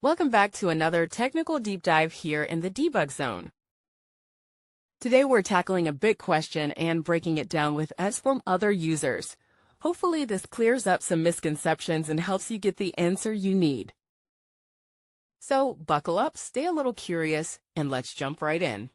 Welcome back to another technical deep dive here in the debug zone. Today we're tackling a big question and breaking it down with us from other users. Hopefully this clears up some misconceptions and helps you get the answer you need. So buckle up, stay a little curious, and let's jump right in.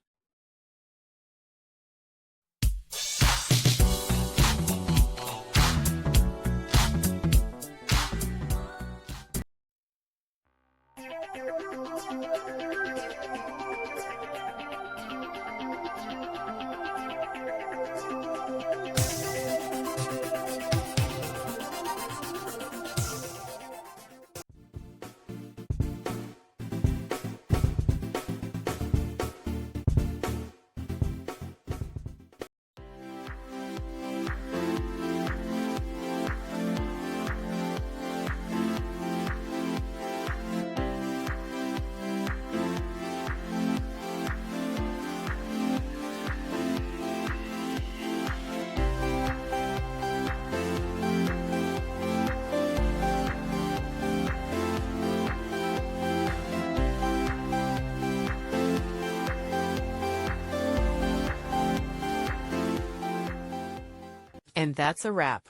And that's a wrap.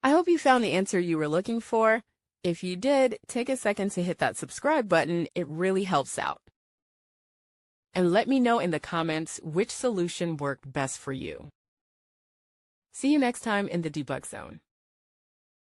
I hope you found the answer you were looking for. If you did, take a second to hit that subscribe button. It really helps out. And let me know in the comments which solution worked best for you. See you next time in the debug zone.